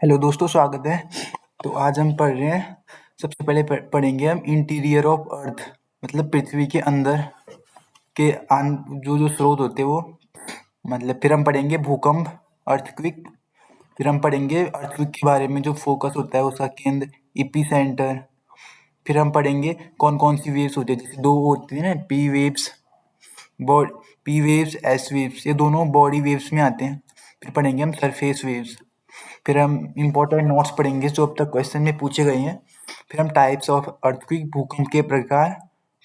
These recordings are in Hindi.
हेलो दोस्तों, स्वागत है। तो आज हम पढ़ रहे हैं। सबसे पहले पढ़ेंगे हम इंटीरियर ऑफ अर्थ, मतलब पृथ्वी के अंदर के जो जो स्रोत होते हैं वो, मतलब फिर हम पढ़ेंगे भूकंप, अर्थक्वेक। फिर हम पढ़ेंगे अर्थक्वेक के बारे में, जो फोकस होता है उसका केंद्र, इपी सेंटर। फिर हम पढ़ेंगे कौन कौन सी वेव्स होती है, जैसे दो होती है ना, P waves, both P waves, S waves, ये दोनों बॉडी वेव्स में आते हैं। फिर पढ़ेंगे हम सरफेस वेव्स। फिर हम इम्पोर्टेंट नोट्स पढ़ेंगे जो अब तक क्वेश्चन में पूछे गए हैं। फिर हम टाइप्स ऑफ अर्थक्वेक, भूकंप के प्रकार।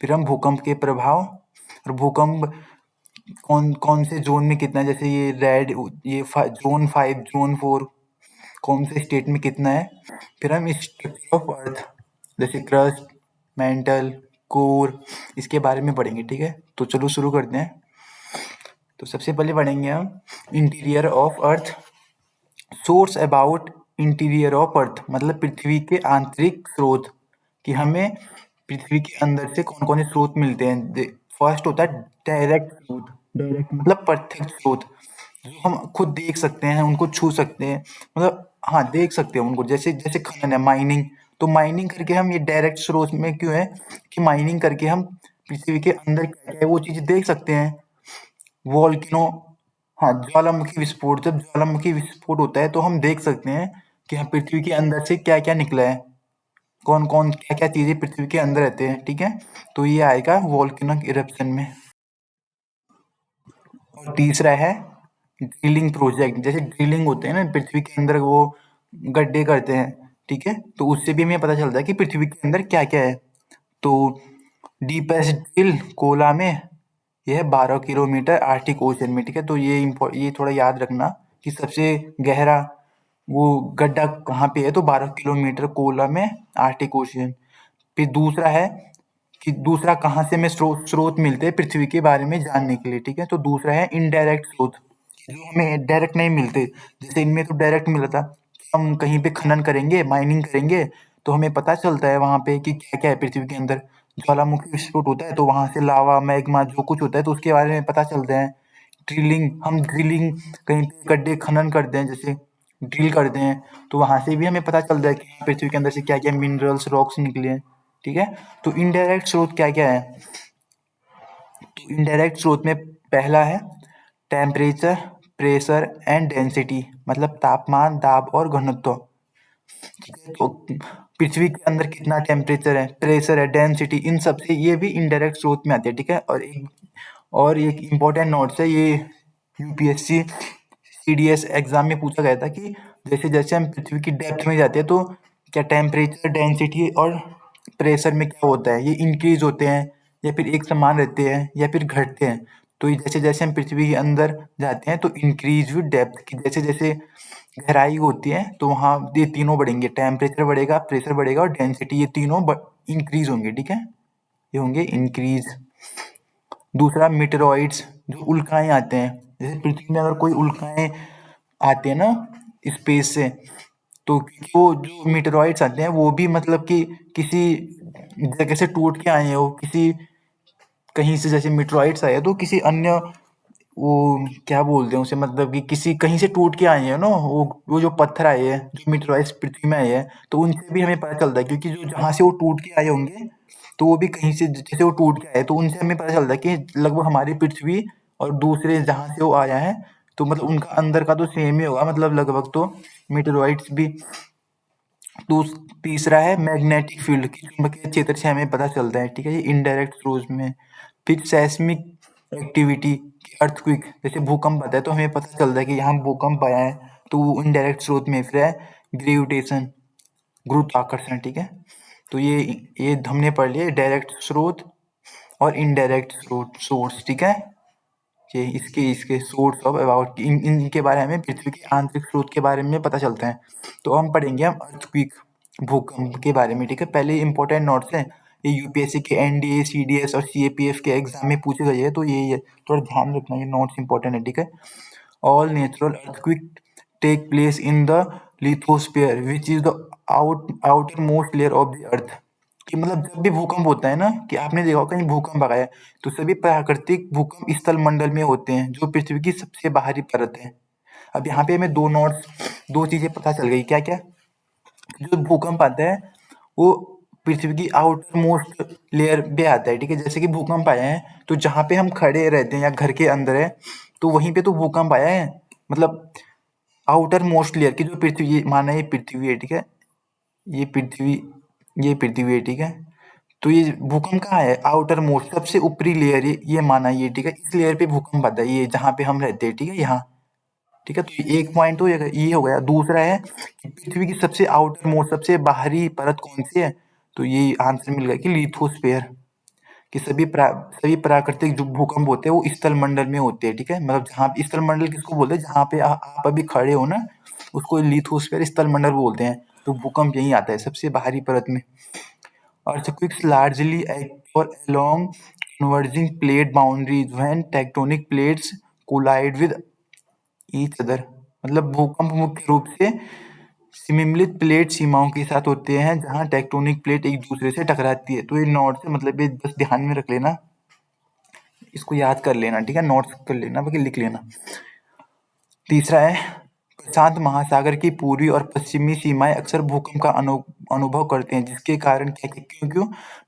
फिर हम भूकंप के प्रभाव, और भूकंप कौन कौन से जोन में कितना है, जैसे ये रेड, ये जोन 5, जोन 4, कौन से स्टेट में कितना है। फिर हम स्ट्रक्चर ऑफ अर्थ, जैसे क्रस्ट, मेंटल, कोर, इसके बारे में पढ़ेंगे। ठीक है, तो चलो शुरू करते हैं। तो सबसे पहले पढ़ेंगे हम interior of earth. Source about interior of earth, मतलब पृथ्वी के आंतरिक स्रोत, कि हमें पृथ्वी के अंदर से कौन कौन से स्रोत मिलते हैं। फर्स्ट होता है डायरेक्ट स्रोत। डायरेक्ट मतलब प्रत्यक्ष स्रोत, जो हम खुद देख सकते हैं, उनको छू सकते हैं, मतलब हाँ देख सकते हैं उनको। जैसे जैसे खनन है, माइनिंग, तो माइनिंग करके हम, ये डायरेक्ट स्रोत में क्यों है कि माइनिंग करके हम पृथ्वी के अंदर क्या है वो चीज़ देख सकते हैं। वोल्केनो, हाँ ज्वालामुखी विस्फोट, जब ज्वालामुखी विस्फोट होता है तो हम देख सकते हैं कि हाँ पृथ्वी के अंदर से क्या क्या निकला है, कौन कौन क्या क्या चीजें पृथ्वी के अंदर रहते हैं। ठीक है, तो ये आएगा वोल्केनिक इरप्शन में। और तीसरा है ड्रिलिंग प्रोजेक्ट, जैसे ड्रिलिंग होते हैं ना पृथ्वी के अंदर, वो गड्ढे करते हैं। ठीक है, तो उससे भी हमें पता चलता है कि पृथ्वी के अंदर क्या क्या है। तो डीपेस्ट ड्रिल कोला में, यह है 12 किलोमीटर आर्टिक ओशन में। ठीक है, तो ये थोड़ा याद रखना कि सबसे गहरा वो गड्ढा कहाँ पे है, तो 12 किलोमीटर कोला में, आर्टिक ओशन। फिर दूसरा है कि दूसरा कहाँ से हमें स्रोत मिलते हैं पृथ्वी के बारे में जानने के लिए। ठीक है, तो दूसरा है इनडायरेक्ट स्रोत, जो हमें डायरेक्ट नहीं मिलते। जैसे इनमें तो डायरेक्ट मिला था कि हम कहीं पे खनन करेंगे, माइनिंग करेंगे, तो हमें पता चलता है वहां पे कि क्या क्या है पृथ्वी के अंदर। ज्वालामुखी विस्फोट होता है तो वहां से लावा, मैग्मा, जो कुछ होता है तो उसके बारे में पता चलता है। ड्रिलिंग कहीं पे गड्ढे खनन करते हैं, जैसे ड्रिल करते हैं, तो वहां से भी हमें पता चलता है कि पृथ्वी के अंदर से क्या क्या मिनरल्स, रॉक्स निकले हैं। ठीक है, तो इनडायरेक्ट स्रोत क्या क्या है। तो इनडायरेक्ट स्रोत में पहला है टेम्परेचर, प्रेशर एंड डेंसिटी, मतलब तापमान, दाब और घनत्व। ठीक है, तो पृथ्वी के अंदर कितना टेम्परेचर है, प्रेशर है, डेंसिटी, इन सब से ये भी इनडायरेक्ट स्रोत में आते हैं। ठीक है, और एक इम्पोर्टेंट नोट्स है ये, यूपीएससी सीडीएस एग्जाम में पूछा गया था कि जैसे जैसे हम पृथ्वी की डेप्थ में जाते हैं तो क्या टेम्परेचर, डेंसिटी और प्रेशर में क्या होता है, ये इंक्रीज होते हैं या फिर एक समान रहते हैं या फिर घटते हैं। तो ये जैसे जैसे हम पृथ्वी के अंदर जाते हैं तो इंक्रीज विद डेप्थ, की जैसे जैसे गहराई होती है तो वहाँ ये तीनों बढ़ेंगे, टेम्परेचर बढ़ेगा, प्रेशर बढ़ेगा और डेंसिटी, ये तीनों इंक्रीज होंगे। ठीक है, ये होंगे इंक्रीज। दूसरा मीटेरॉइड्स, जो उल्काएं आते हैं, जैसे पृथ्वी में अगर कोई उल्काएं आते हैं ना स्पेस से, तो क्योंकि वो जो मीटेरॉइड्स आते हैं वो भी मतलब कि किसी जगह से टूट के आए हैं, वो किसी कहीं से, जैसे मीटेरॉइड्स आए हैं तो किसी अन्य, वो क्या बोलते हैं उसे, मतलब कि किसी कहीं से टूट के आए हैं ना, वो जो पत्थर आए हैं, जो मीटेरॉइड्स पृथ्वी में आए हैं, तो उनसे भी हमें पता चलता है, क्योंकि जो जहाँ से वो टूट के आए होंगे तो वो भी कहीं से, जैसे वो टूट के आए तो उनसे हमें पता चलता है कि लगभग हमारी पृथ्वी और दूसरे जहाँ से वो आया है, तो मतलब उनका अंदर का तो सेम ही होगा, मतलब लगभग तो मीटेरॉइड्स भी। तीसरा है मैग्नेटिक फील्ड, की चुंबकीय क्षेत्र से हमें पता चलता है। ठीक है, ये इनडायरेक्ट सोर्स में। फिर सेस्मिक एक्टिविटी, अर्थक्वेक, जैसे भूकंप आता है तो हमें पता चलता है कि यहाँ भूकंप आया है, तो वो इनडायरेक्ट स्रोत में। फिर है ग्रेविटेशन, गुरुत्वाकर्षण। ठीक है, तो ये हमने पढ़ लिया डायरेक्ट स्रोत और इनडायरेक्ट स्रोत, सोर्स। ठीक है, ये इसके इसके सोर्स ऑफ अबाउट, इनके बारे में, पृथ्वी के आंतरिक स्रोत के बारे में पता चलता है। तो हम पढ़ेंगे हम अर्थक्वेक, भूकंप के बारे में। ठीक है, पहले इंपॉर्टेंट नोट्स हैं, ये यूपीएससी के एनडीए, सीडीएस और सीएपीएफ के एग्जाम में पूछे गए हैं, तो ये थोड़ा ध्यान रखना, ये नोट्स इंपॉर्टेंट है। ठीक है, all natural earthquake take place in the lithosphere which is the outer most layer of the earth. कि मतलब जब भी भूकंप होता है ना, कि आपने देखा होगा कहीं भूकंप आया है, तो सभी प्राकृतिक भूकंप स्थल मंडल में होते हैं, जो पृथ्वी की सबसे बाहरी परत है। अब यहाँ पे हमें दो चीजें पता चल गई। क्या क्या? जो भूकंप आता है वो पृथ्वी की आउटर मोस्ट लेयर पे आता है, ठीक है। जैसे कि भूकंप आया है तो जहाँ पे हम खड़े रहते हैं या घर के अंदर है तो वहीं पे तो भूकंप आया है, मतलब आउटर मोस्ट लेयर की जो पृथ्वी, ये माना ये पृथ्वी है, ठीक है। ये पृथ्वी ये पृथ्वी है, ठीक है। तो ये भूकंप कहाँ है? आउटर मोस्ट, सबसे ऊपरी लेयर, ये माना ये, ठीक है। इस लेयर पे भूकंप आता है, ये जहाँ पे हम रहते हैं, ठीक है, यहाँ। ठीक है, तो एक पॉइंट तो ये हो गया। दूसरा है कि पृथ्वी की सबसे आउटर मोस्ट, सबसे बाहरी परत कौन सी है? तो ये आंसर मिल गया कि लिथोस्फेयर। कि सभी प्राकृतिक जो भूकंप होते हैं वो स्थल मंडल में होते हैं, ठीक है। मतलब जहाँ स्थल मंडल किसको बोलते हैं? जहाँ पे आप अभी खड़े हो ना, उसको लिथोस्फेयर स्थल मंडल बोलते हैं। तो भूकंप यही आता है सबसे बाहरी परत में। Earthquakes largely occur along converging plate boundaries when tectonic plates collide with each other। मतलब भूकंप मुख्य रूप से सिमिलित प्लेट सीमाओं के साथ होते हैं जहां टेक्टोनिक प्लेट एक दूसरे से टकराती है। तो ये नोट से मतलब ये बस ध्यान में रख लेना, इसको याद कर लेना, ठीक है, नोट्स कर लेना, बाकी लिख लेना। तीसरा है प्रशांत महासागर की पूर्वी और पश्चिमी सीमाएं अक्सर भूकंप का अनुभव करते हैं, जिसके कारण क्या क्या क्यों क्यों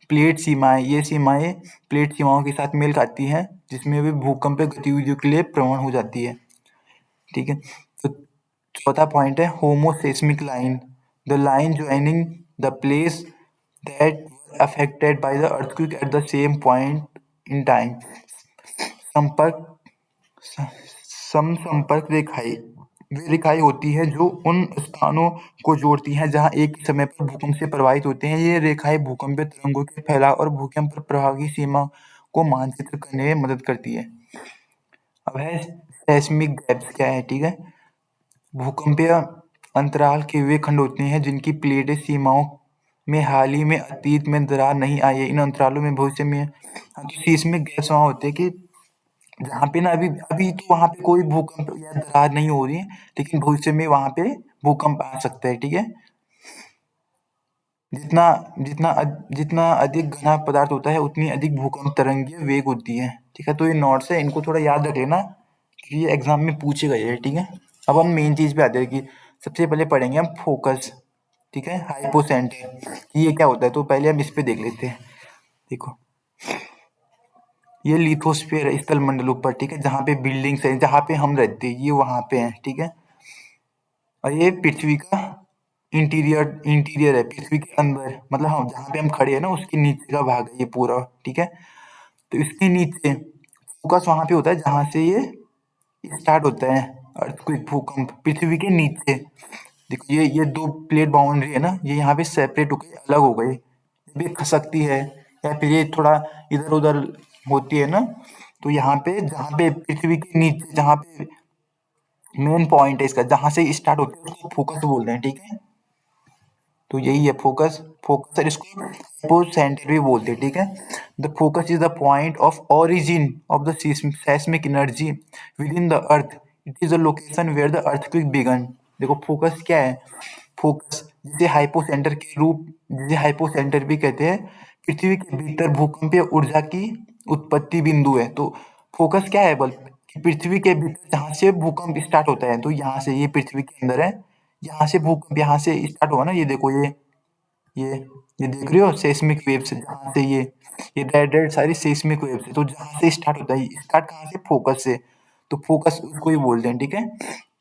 प्लेट सीमाएं, ये सीमाएं प्लेट सीमाओं के साथ मेल खाती हैं, जिसमें भी भूकंप गतिविधियों के लिए प्रवण हो जाती है, ठीक है। तो चौथा पॉइंट है homoseismic line, the line joining the place that affected by the earthquake at the same point in time. संपर्क समसंपर्क रेखाएं वे रेखाएं होती हैं जो उन स्थानों को जोड़ती हैं जहां एक ही समय पर भूकंप से प्रभावित होते हैं। ये रेखाएं भूकंपीय तरंगों के फैलाव और भूकंप पर प्रभाव की सीमा को मानचित्र करने में मदद करती है। अब है सेस्मिक गैप्स क्या है, ठीक है। भूकंपीय अंतराल के वे खंड होते हैं जिनकी प्लेटें सीमाओं में हाल ही में अतीत में दरार नहीं आई है। इन अंतरालों में भविष्य में हाँ, तो सीस्मिक गैप्स वहाँ होते हैं कि जहाँ पे ना अभी अभी तो वहाँ पे कोई भूकंप या दरार नहीं हो रही है, लेकिन भविष्य में वहाँ पे भूकंप आ सकता है, ठीक है। जितना जितना अधिक घना पदार्थ होता है उतनी अधिक भूकंप तरंगीय वेग होती है, ठीक है। तो ये नोट्स है, इनको थोड़ा याद रख लेना कि ये एग्जाम में पूछे गए हैं, ठीक है। अब हम मेन चीज पे आते हैं कि सबसे पहले पढ़ेंगे हम फोकस, ठीक है, हाइपोसेंटर, ये क्या होता है। तो पहले हम इस पे देख लेते हैं। देखो ये लिथोस्फीयर है, स्थल मंडल ऊपर, ठीक है, जहाँ पे बिल्डिंग्स है, जहाँ पे हम रहते हैं, ये वहाँ पे है, ठीक है। और ये पृथ्वी का इंटीरियर है, पृथ्वी के अंदर, मतलब हम जहाँ पे हम खड़े हैं ना उसके नीचे का भाग है ये पूरा, ठीक है। तो इसके नीचे फोकस वहाँ पे होता है जहाँ से ये स्टार्ट होता है अर्थक्वेक, भूकंप पृथ्वी के नीचे। देखो ये दो प्लेट बाउंड्री है ना, ये यहाँ पे सेपरेट होकर अलग हो गई, ये भी खसकती है या फिर ये थोड़ा इधर उधर होती है ना। तो यहाँ पे जहाँ पे पृथ्वी के नीचे जहाँ पे मेन पॉइंट है इसका, जहाँ से स्टार्ट होता है उसको फोकस बोलते हैं, ठीक है। तो यही है फोकस। फोकस और इसको हाइपोसेंटर भी बोलते हैं, ठीक है। The focus is the point of origin of the seismic energy within the earth. It is the location where the earthquake began. देखो फोकस क्या है? फोकस जिसे हाइपोसेंटर भी कहते हैं, पृथ्वी के भीतर भूकंपीय ऊर्जा की उत्पत्ति बिंदु है। तो फोकस क्या है? बल कि पृथ्वी के भीतर जहाँ से भूकंप स्टार्ट होता है, तो यहाँ से ये पृथ्वी के अंदर है, यहाँ से भूकंप यहाँ से स्टार्ट हुआ ना, ये देखो ये ये देख रहे हो सेस्मिक वेव्स, जहाँ से ये रेड रेड सारी सेस्मिक वेव्स है। तो जहाँ से स्टार्ट होता है, स्टार्ट कहाँ से? फोकस से। तो फोकस उसको ही बोलते हैं, ठीक है,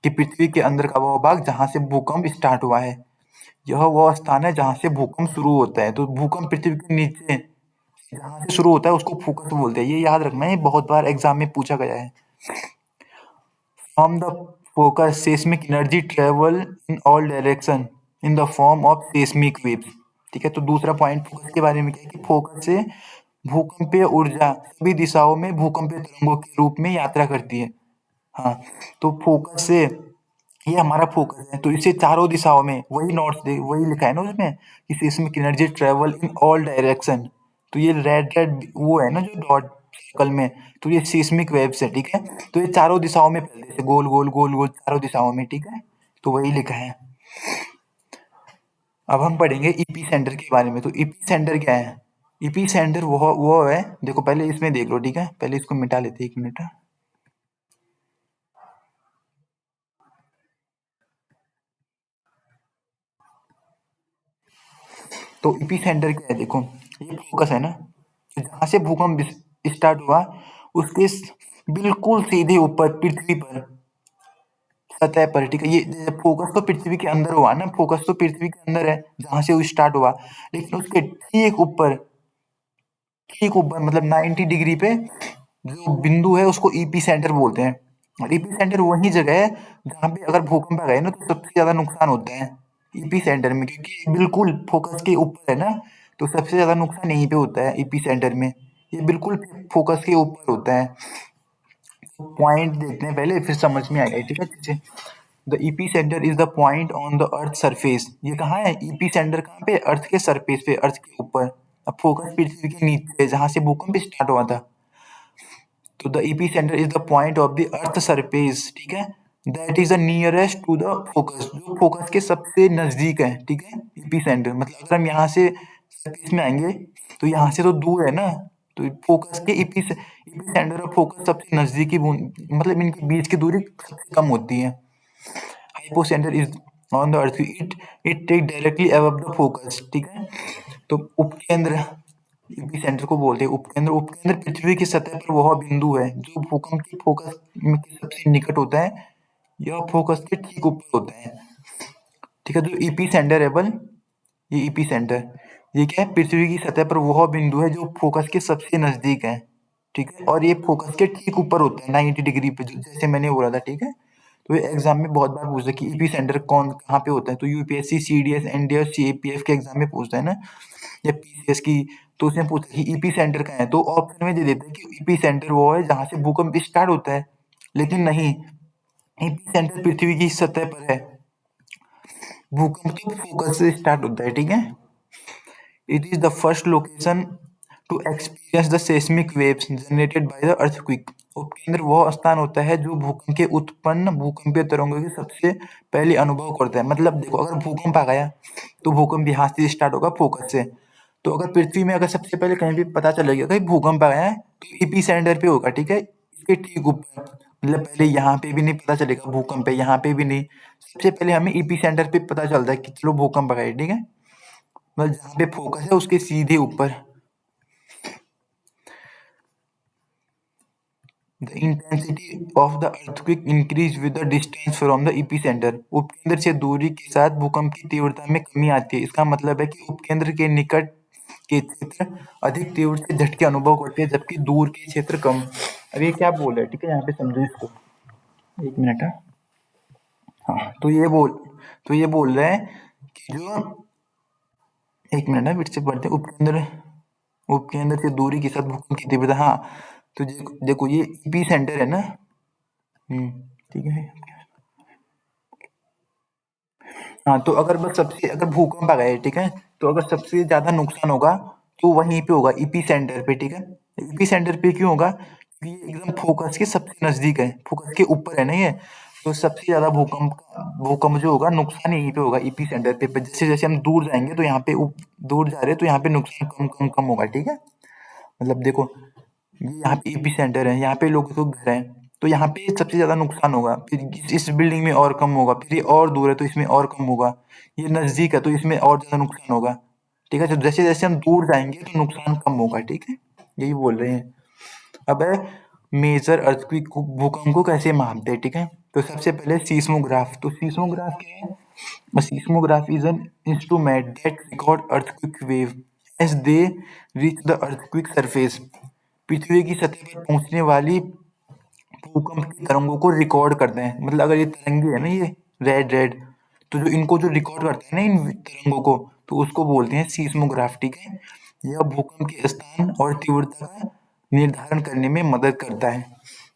कि पृथ्वी के अंदर का वह भाग जहाँ से भूकंप स्टार्ट हुआ है। यह वह स्थान है जहाँ से भूकंप शुरू होता है। तो भूकंप पृथ्वी के नीचे जहाँ से शुरू होता है उसको फोकस बोलते हैं, ये याद रखना है, बहुत बार एग्जाम में पूछा गया है। From the focus, seismic energy travel in all direction in the form of seismic waves। ठीक है, तो दूसरा पॉइंट फोकस के बारे में क्या है कि फोकस से भूकंपीय ऊर्जा सभी दिशाओं में भूकंपीय तरंगों के रूप में यात्रा करती है। हाँ, तो फोकस से ये हमारा फोकस है, तो इसे चारों दिशाओं में वही नोट्स दे वही लिखा है ना उसमें कि seismic energy travel in all direction। तो ये रेड रेड वो है ना जो डॉट सर्कल में, तो ये सीस्मिक वेव्स है, ठीक है। तो ये चारों दिशाओं में फैलते हैं, गोल गोल गोल गोल चारों दिशाओं में, ठीक है। तो वही लिखा है। अब हम पढ़ेंगे ईपी सेंटर के बारे में। तो ईपी सेंटर क्या है? ईपी सेंटर वो है, देखो पहले इसमें देख लो, ठीक है, पहले इसको मिटा लेते हैं, 1 मिनट। तो एपिसेंटर क्या है, देखो ये फोकस है ना, तो जहां से भूकंप स्टार्ट हुआ उसके बिल्कुल सीधे ऊपर पृथ्वी पर, सतह पर, ठीक है। ये फोकस तो पृथ्वी के अंदर हुआ ना, फोकस तो पृथ्वी के अंदर है जहां से वो स्टार्ट हुआ, लेकिन उसके ठीक ऊपर मतलब 90 डिग्री पे जो बिंदु है उसको ईपी सेंटर बोलते हैं। और ईपी सेंटर वही जगह है जहाँ पे अगर भूकंप आ गए ना तो सबसे ज्यादा नुकसान होता है ईपी सेंटर में, क्योंकि ये बिल्कुल फोकस के ऊपर है ना, तो सबसे ज्यादा नुकसान यहीं पे होता है ईपी सेंटर में। ये बिल्कुल फोकस के ऊपर होता है। पॉइंट देखते हैं पहले, फिर समझ में आएगा, ठीक है अच्छे से। The epicentre is the point on the earth surface. ये कहाँ है ईपी सेंटर, कहाँ पे, अर्थ के सरफेस पे, अर्थ के ऊपर। अब फोकस पृथ्वी के नीचे जहां से भूकंप स्टार्ट हुआ था। तो the epicentre is the point of the earth surface, ठीक है। That is the nearest to the focus, जो फोकस के सबसे नजदीक है, ठीक है। ईपी सेंटर मतलब अगर हम यहाँ से सरफेस में आएंगे तो यहाँ से तो दूर है ना, तो फोकस के ईपी सेंटर और फोकस सबसे नजदीकी मतलब इनके बीच की दूरी सबसे कम होती है। Hypocentre is on the earth, it take directly above the focus, ठीक है। तो उपकेंद्र ईपी सेंटर को बोलते हैं उपकेंद्र। उपकेंद्र पृथ्वी की सतह पर वह बिंदु है जो भूकंप के फोकस के सबसे निकट होता है। यह फोकस के ठीक ऊपर होता है, ठीक है। जो ईपी सेंटर है बल, ये ईपी सेंटर, ये क्या है, पृथ्वी की सतह पर वह बिंदु है जो फोकस के सबसे नजदीक है, ठीक है। और ये फोकस के ठीक ऊपर होता है 90 डिग्री पे, जैसे मैंने बोला था, ठीक है। तो ये एग्जाम में बहुत बार पूछता है कि ईपी सेंटर कौन कहाँ पे होता है, तो यूपीएससी, सीडीएस, एनडीएस, सीएपीएफ के एग्जाम में पूछता है ना, या पीसीएस की, तो उसने पूछा कि ईपी सेंटर कहाँ है, तो ऑप्शन में दे देता है कि ईपी सेंटर वो है जहां से भूकंप स्टार्ट होता है। लेकिन नहीं, ईपी सेंटर पृथ्वी की सतह पर है, भूकंप तो फोकस से स्टार्ट होता है, ठीक है। It is the first location to experience the seismic waves generated by the earthquake. उपकेंद्र वह स्थान होता है जो भूकंप के उत्पन्न भूकंपीय तरंगों के सबसे पहले अनुभव करता है। मतलब देखो, अगर भूकंप आ गया तो भूकंप यहाँ से स्टार्ट होगा, फोकस से। तो अगर पृथ्वी में अगर सबसे पहले कहीं भी पता चलेगा कि भूकंप आ गया है तो ईपी सेंटर पे होगा, ठीक है, इसके ठीक ऊपर। मतलब पहले यहाँ पे भी नहीं पता चलेगा भूकंप है, यहाँ पे भी नहीं, सबसे पहले हमें ईपी सेंटर पे पता चलता है कि चलो भूकंप आ गया है, ठीक है। मतलब जहाँ पे फोकस है उसके सीधे ऊपर। The intensity of the earthquake increase with the distance from the epicenter। उपकेंद्र से दूरी के साथ भूकंप की तीव्रता में कमी आती है। इसका मतलब है कि उपकेंद्र के निकट के क्षेत्र अधिक तीव्र से झटके अनुभव करते हैं, जबकि दूर के क्षेत्र कम। अब ये क्या बोल रहा है, ठीक है, यहाँ पे समझो इसको, एक मिनट है। हाँ, तो ये बोल रहा है कि जो, एक मिनट है, फिर से पढ़ते हैं। उपकेंद्र उपकेंद्र से दूरी के साथ भूकंप की तीव्रता, हाँ। तो देखो ये ईपी सेंटर है ना, ठीक है। हाँ, तो अगर बस सबसे अगर भूकंप आ गया, ठीक है, तो अगर सबसे ज्यादा नुकसान होगा तो वहीं पे होगा ईपी सेंटर पे, ठीक है। ईपी सेंटर पे क्यों होगा, क्योंकि ये एकदम फोकस के सबसे नजदीक है, फोकस के ऊपर है ना ये। तो सबसे ज्यादा भूकंप जो होगा नुकसान यहीं पे होगा ईपी सेंटर पे। जैसे जैसे हम दूर जाएंगे तो यहाँ पे दूर जा रहे हैं तो यहाँ पे नुकसान कम कम कम होगा, ठीक है। मतलब देखो, ये यहाँ पे एपी सेंटर है, यहाँ पे लोगों के घर हैं, तो यहाँ पे सबसे ज्यादा नुकसान होगा। फिर इस बिल्डिंग में और कम होगा, फिर ये और दूर है तो इसमें और कम होगा, ये नजदीक है तो इसमें और ज्यादा नुकसान होगा, ठीक है। तो जैसे जैसे हम दूर जाएंगे तो नुकसान कम होगा, ठीक है, यही बोल रहे हैं। अब है मेजर अर्थक्वेक, भूकंप को कैसे मापते हैं, ठीक है। तो सबसे पहले सीस्मोग्राफ। तो सीस्मोग्राफ क्या है, seismograph is an instrument that record earthquake wave as they reach the earthquake surface. पृथ्वी की सतह पर पहुंचने वाली भूकंप की तरंगों को रिकॉर्ड करते हैं। मतलब अगर ये तरंगे है ना, ये रेड रेड, तो जो इनको जो रिकॉर्ड करते हैं ना इन तरंगों को, तो उसको बोलते हैं सीस्मोग्राफ, ठीक है। यह भूकंप के स्थान और तीव्रता का निर्धारण करने में मदद करता है।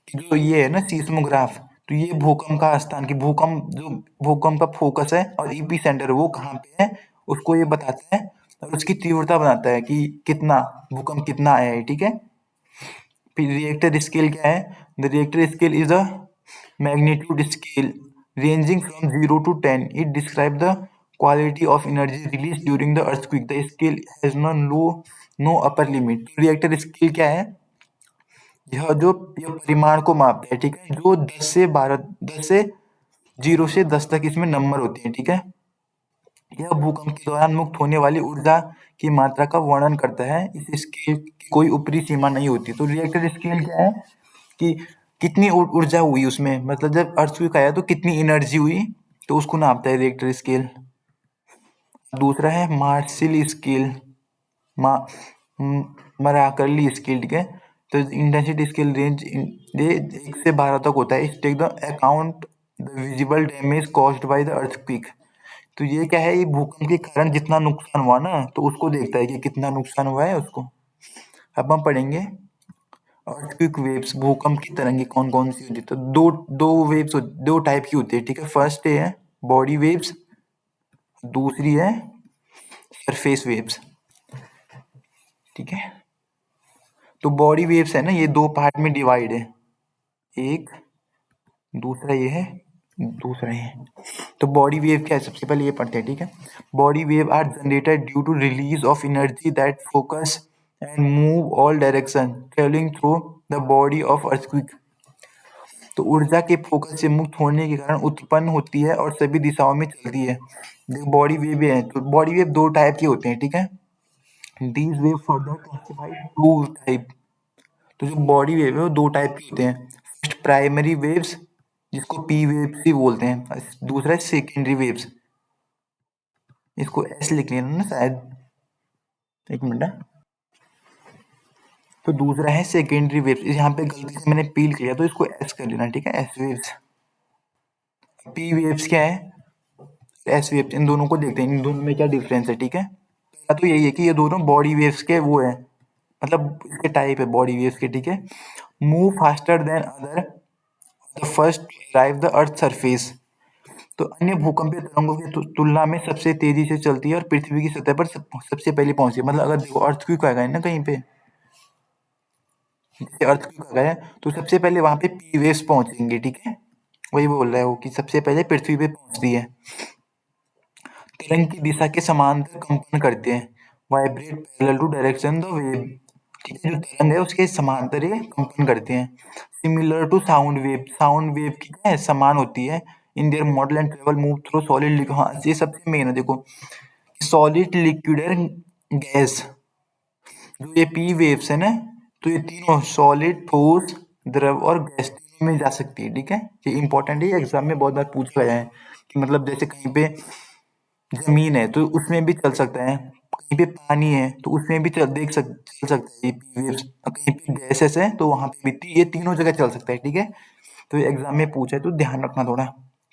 कि जो ये है ना सीस्मोग्राफ, तो ये भूकंप का स्थान, की भूकंप जो भूकंप का फोकस है और ईपी सेंटर वो कहाँ पे है, उसको ये बताता है। और उसकी तीव्रता बताता है कि कितना भूकंप कितना आया है, ठीक है। फिर रिएक्टर स्केल क्या है, the Richter scale is a magnitude scale ranging from 0 to 10। It describe the quality of energy release during the earthquake. The scale has no upper limit. Richter scale क्या है, यह परिमाण को मापता है, ठीक है। जो 10 से 0 से 10 तक इसमें नंबर होते हैं, ठीक है। यह भूकंप के दौरान मुक्त होने वाली ऊर्जा की मात्रा का वर्णन करता है। इस स्केल की कोई ऊपरी सीमा नहीं होती। तो रिएक्टर स्केल क्या है कि कितनी ऊर्जा हुई उसमें, मतलब जब अर्थक्वेक आया तो कितनी एनर्जी हुई, तो उसको नापता है रिएक्टर स्केल। दूसरा है मार्शल स्केल, मा मराकरली स्केल, ठीक है। तो इंटेंसिटी स्केल रेंज ये 1 से 12 तक होता है। Take the account the visible damage caused by the earthquake. तो ये क्या है, ये भूकंप के कारण जितना नुकसान हुआ ना, तो उसको देखता है कि कितना नुकसान हुआ है उसको। अब हम पढ़ेंगे अर्थक्वेक वेव्स, भूकंप की तरंगे कौन कौन सी होती है। तो दो दो वेव्स, दो टाइप की होती है, ठीक है। फर्स्ट है बॉडी वेव्स, दूसरी है सरफेस वेव्स, ठीक है। तो बॉडी वेव्स है ना, ये दो पार्ट में डिवाइड है, एक दूसरा ये है, दूसरा ये है। तो बॉडी वेव क्या है, सबसे पहले ये पढ़ते हैं, ठीक है। Body wave are generated due to release of energy that focus and move all direction travelling through the body of earthquake. तो ऊर्जा के फोकस से मुक्त होने के कारण उत्पन्न होती है और सभी दिशाओं में चलती है। देखो बॉडी वेव है, तो बॉडी वेव दो टाइप के होते हैं, ठीक है। These wave further classified two type. तो जो बॉडी वेव है वो दो टाइप के होते हैं। फर्स्ट प्राइमरी वेव्स, जिसको पी वेव्स भी बोलते हैं। दूसरा है सेकेंडरी वेव्स, इसको एस लिख लेना ना शायद, एक मिनट। तो दूसरा है सेकेंडरी वेव्स, यहाँ पे गलती से मैंने पी लिख लिया तो इसको एस कर लेना, ठीक है, एस वेव्स। पी वेव्स क्या है, एस वेव्स, इन दोनों को देखते हैं, इन दोनों में क्या डिफरेंस है, ठीक है। पहला तो यही है कि ये दोनों बॉडी वेव्स के वो है, मतलब इसके टाइप है बॉडी वेव्स के, ठीक है। Move faster than other, the first arrive the earth surface. तो अन्य भूकंपीय तरंगों की तुलना में सबसे तेजी से चलती है और पृथ्वी की सतह पर सबसे पहले पहुंचती है। मतलब अगर देखो अर्थक्वेक आ गए ना कहीं पे, जैसे अर्थक्वेक आ गया तो सबसे पहले वहां पे पी वेव्स पहुंचेंगे, ठीक है। वही बोल रहा है वो कि सबसे पहले पृथ्वी पे पहुंचती है। तरंग की दिशा के समांतर कंपन करते हैं, vibrate parallel to direction the wave, ठीक है। जो तरंग है उसके समांतर ये कंपन करते हैं। Similar to sound wave, sound wave की क्या है, समान होती है। In their model and travel move through solid, हाँ ये सबसे मेन है। देखो सॉलिड, लिक्विड और गैस, जो ये पी वेव्स है ना, तो ये तीनों सॉलिड, ठोस, द्रव और गैस तीनों में जा सकती है, ठीक है। ये इंपॉर्टेंट है, एग्जाम में बहुत बार पूछा गया है कि मतलब जैसे कहीं पे जमीन है तो उसमें भी चल सकता है, कहीं पे पानी है तो उसमें भी चल सकता है ये पी वेव्स, और कहीं पे गैसेस है तो वहां पे भी ये तीनों जगह चल सकता है, ठीक है। तो ये एग्जाम में पूछा है तो ध्यान रखना थोड़ा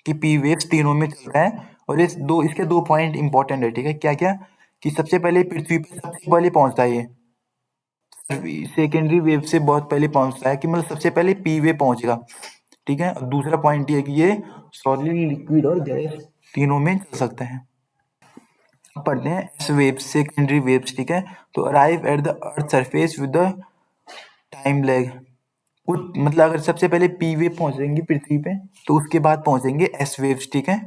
कि पी वेव्स तीनों में चलता है। और ये दो, इसके दो पॉइंट इंपॉर्टेंट है, ठीक है। क्या क्या, कि सबसे पहले पृथ्वी पे सबसे पहले पहुंचता है ये, सेकेंडरी वेव से बहुत पहले पहुंचता है, कि मतलब सबसे पहले पी वेव पहुंचेगा, ठीक है। और दूसरा पॉइंट ये है कि ये सॉलिड, लिक्विड और गैस तीनों में चल सकता है। अब पढ़ते हैं एस वेव्स, सेकेंडरी वेव्स, ठीक है। तो arrive at the earth surface with the time lag. कुछ मतलब अगर सबसे पहले पी वेव पहुंचेंगी पृथ्वी पे तो उसके बाद पहुंचेंगे एस वेव्स, ठीक है।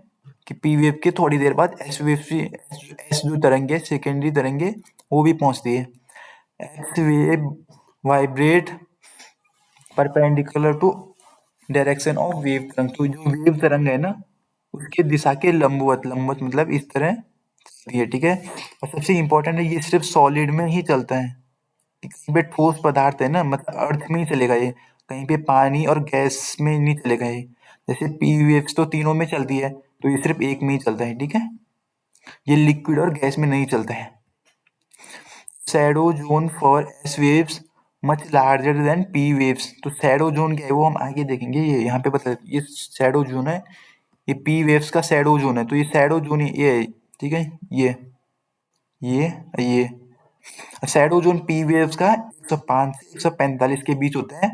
कि पी वेव के थोड़ी देर बाद एस वेव्स, एस जो तरंगे, सेकेंडरी तरंगे, वो भी पहुंचती है। S wave vibrate perpendicular to direction of wave तरंग। तो जो वेव तरंग है ना, उसके दिशा के लंबवत, लंबवत मतलब इस तरह चलती है, ठीक है। और सबसे इंपॉर्टेंट है ये सिर्फ सॉलिड में ही चलता है, कि कहीं पे ठोस पदार्थ है ना, मतलब अर्थ में ही चलेगा ये, कहीं पे पानी और गैस में नहीं चलेगा ये। जैसे पी वेव्स तो तीनों में चलती है, तो ये सिर्फ एक में ही चलता है, ठीक है। ये लिक्विड और गैस में नहीं चलता है। Shadow zone for S waves much larger than P waves. तो शैडो जोन क्या है वो हम आगे देखेंगे, ये यहाँ पे बता, ये शैडो जोन है, ये पी वेव्स का शैडो जोन है। तो ये शैडो जोन ये है, ठीक है। ये ये शैडो जोन पी वेव्स का 105 से 145 के बीच होता है,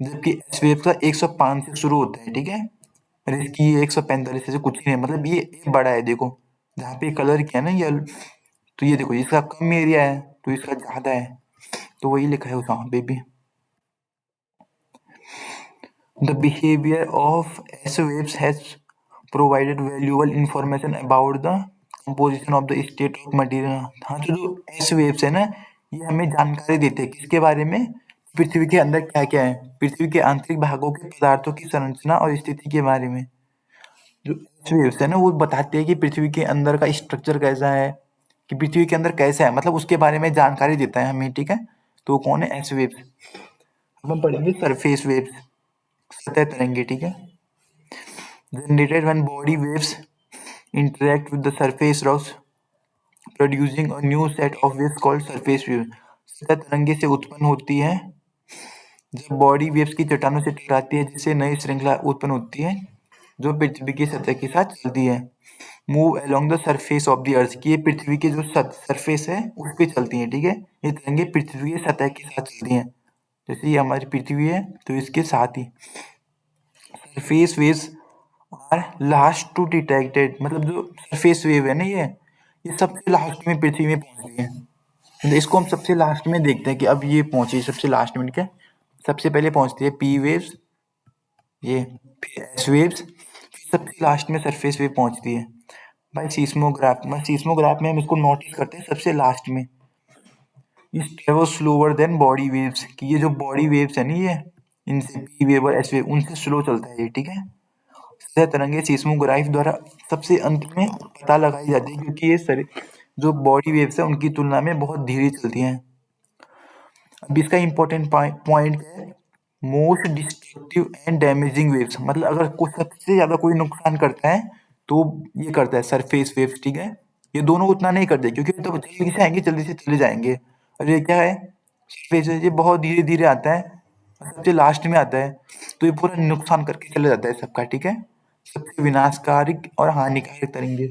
जबकि एस वेव का 105 से शुरू होता है, ठीक है। और इसकी ये 145 से कुछ ही नहीं, मतलब ये बड़ा है। देखो जहाँ पे कलर किया ना ये, तो ये देखो इसका कम एरिया है तो इसका ज्यादा है, तो वही लिखा है वहाँ पे भी। The behavior of S waves has provided valuable information about the composition of the state of material। हाँ तो जो S waves है ना, ये हमें जानकारी देते हैं किसके बारे में, पृथ्वी के अंदर क्या क्या है, पृथ्वी के आंतरिक भागों के पदार्थों की संरचना और स्थिति के बारे में। जो वेव्स है ना, वो बताते हैं कि पृथ्वी के अंदर का स्ट्रक्चर कैसा है, कि पृथ्वी के अंदर कैसा है, मतलब उसके बारे में जानकारी देता है हमें, ठीक है। तो वो कौन है? S waves. अब हम पढ़ेंगे सरफेस वेव्स, सतह तरंगे, ठीक है। Generated when body waves interact with the surface rocks producing a new set of waves called surface wave। सतह तरंगे से उत्पन्न होती है जब बॉडी वेव्स की चट्टानों से टकराती है, जिससे नई श्रृंखला उत्पन्न होती है जो पृथ्वी की सतह के साथ चलती है। Move along the surface of the अर्थ, की ये पृथ्वी के जो सरफेस है उस पे चलती है, ठीक है। ये तरंगे पृथ्वी की सतह के साथ चलती हैं, जैसे ये हमारी पृथ्वी है तो इसके साथ ही। Surface waves are last to detected, मतलब जो सरफेस वेव है ना, ये सबसे लास्ट में पृथ्वी में पहुंचती है। तो इसको हम सबसे लास्ट में देखते हैं कि अब ये पहुंची सबसे लास्ट में, ठीक है। सबसे पहले पहुंचती है पी वेव्स, ये फिर एस वेव्स, फिर सबसे लास्ट में सरफेस वेव पहुंचती है। भाई सीस्मोग्राफ में हम इसको नोटिस करते हैं सबसे लास्ट में। इस travel slower then body waves, कि ये जो बॉडी वेव्स है ना, ये इनसे पी वेव और एस वेव उनसे स्लो चलता है ये, ठीक है। सतह तरंगे सीस्मोग्राफ द्वारा सबसे अंत में पता लगाई जाती है, क्योंकि ये सर जो बॉडी वेव्स है उनकी तुलना में बहुत धीरे चलती हैं। अब इसका इम्पोर्टेंट पॉइंट है, most destructive and damaging waves, मतलब अगर कोई सबसे ज्यादा कोई नुकसान करता है तो ये करता है सरफेस वेव्स, ठीक है। ये दोनों उतना नहीं करते क्योंकि ये तो जल्दी से आएंगे, जल्दी से चले जाएंगे। और ये क्या है? सरफेस वेव, ये बहुत धीरे धीरे आता है और सबसे लास्ट में आता है, तो ये पूरा नुकसान करके चले जाता है सबका, ठीक है। सबसे विनाशकारी और हानिकारक तरंगे।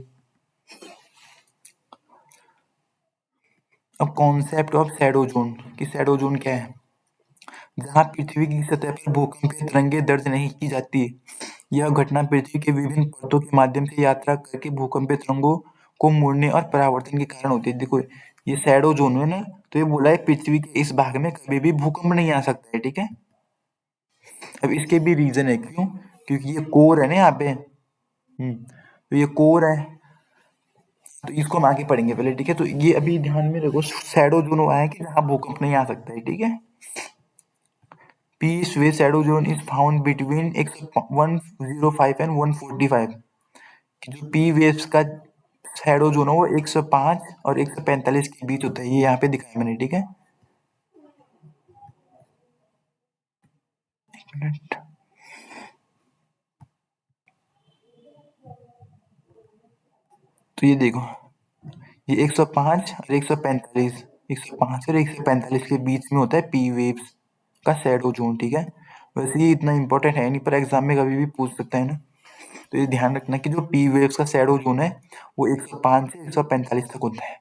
अब कॉन्सेप्ट ऑफ शैडो जोन, कि शैडो जोन क्या है? जहाँ पृथ्वी की सतह पर भूकंपीय तरंगे दर्ज नहीं की जाती, यह घटना पृथ्वी के विभिन्न परतों के माध्यम से यात्रा करके भूकंपीय तरंगों को मोड़ने और परावर्तन के कारण होती है। देखो ये शैडो जोन है ना, तो ये बोला है पृथ्वी के इस भाग में कभी भी भूकंप नहीं आ सकता है, ठीक है। अब इसके भी रीजन है, क्यों? क्योंकि ये कोर है ना यहाँ पे, तो ये कोर है, तो इसको हम आगे पढ़ेंगे पहले, ठीक है। तो ये अभी ध्यान में रखो, शैडो जोन हुआ है कि जहाँ भूकंप नहीं आ सकता है, ठीक है। Peace wave shadow zone is found between 105 and 145, कि जो पी वेव्स का शैडो जोन है वो 105 और 145 के बीच होता है, ये यहाँ पे दिखाया मैंने, ठीक है। एक मिनट, तो ये देखो, ये 105 और 145, 105 और 145 के बीच में होता है पी वेव्स का शैडो जोन, ठीक है। वैसे ये इतना इंपॉर्टेंट है नहीं, पर एग्जाम में कभी भी पूछ सकता है ना। तो ये ध्यान रखना कि जो पी वेव्स का शैडो जोन है वो 105 से 145 तक होता है।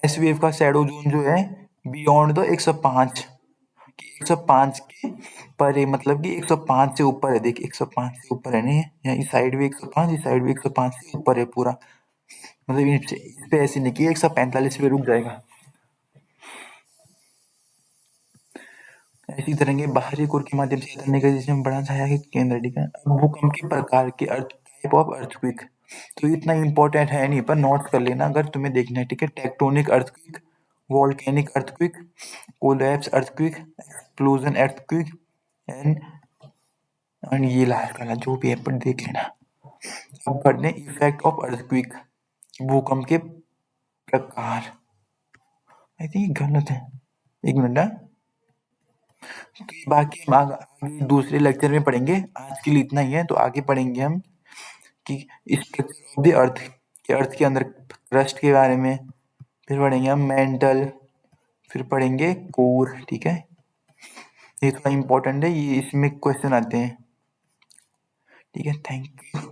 एस वेव का शैडो जोन जो है बियॉन्ड द 105, कि 105 के परे, मतलब कि 105 से ऊपर है। देख 105 से ऊपर है नहीं, यहाँ इस साइड भी 105, इस साइड भी 105 से ऊपर है पूरा, मतलब इस पे ऐसे नहीं कि 145 पे रुक जाएगा। ऐसी तरह के बाहरी कोर के माध्यम से करने का जिसमें बड़ा छाया के केंद्र, ठीक है। अब भूकंप के प्रकार के अर्थ, टाइप ऑफ अर्थक्वेक, तो इतना इंपॉर्टेंट है नहीं, पर नोट कर लेना अगर तुम्हें देखना है, ठीक है। Tectonic earthquake, volcanic earthquake, collapse earthquake, explosion earthquake, and ये लाल वाला जो भी है पर देख लेना। अब पढ़ने इफेक्ट ऑफ अर्थक्वेक, भूकंप के प्रकार। आई थिंक गलत है, एक मिनट ना। तो ये बाकी हम आगे दूसरे लेक्चर में पढ़ेंगे, आज के लिए इतना ही है। तो आगे पढ़ेंगे हम कि स्ट्रक्चर ऑफ द अर्थ, कि अर्थ के अंदर क्रस्ट के बारे में, फिर पढ़ेंगे हम मेंटल, फिर पढ़ेंगे कोर, ठीक है। ये थोड़ा इंपॉर्टेंट है, ये इसमें क्वेश्चन आते हैं, ठीक है। Thank you.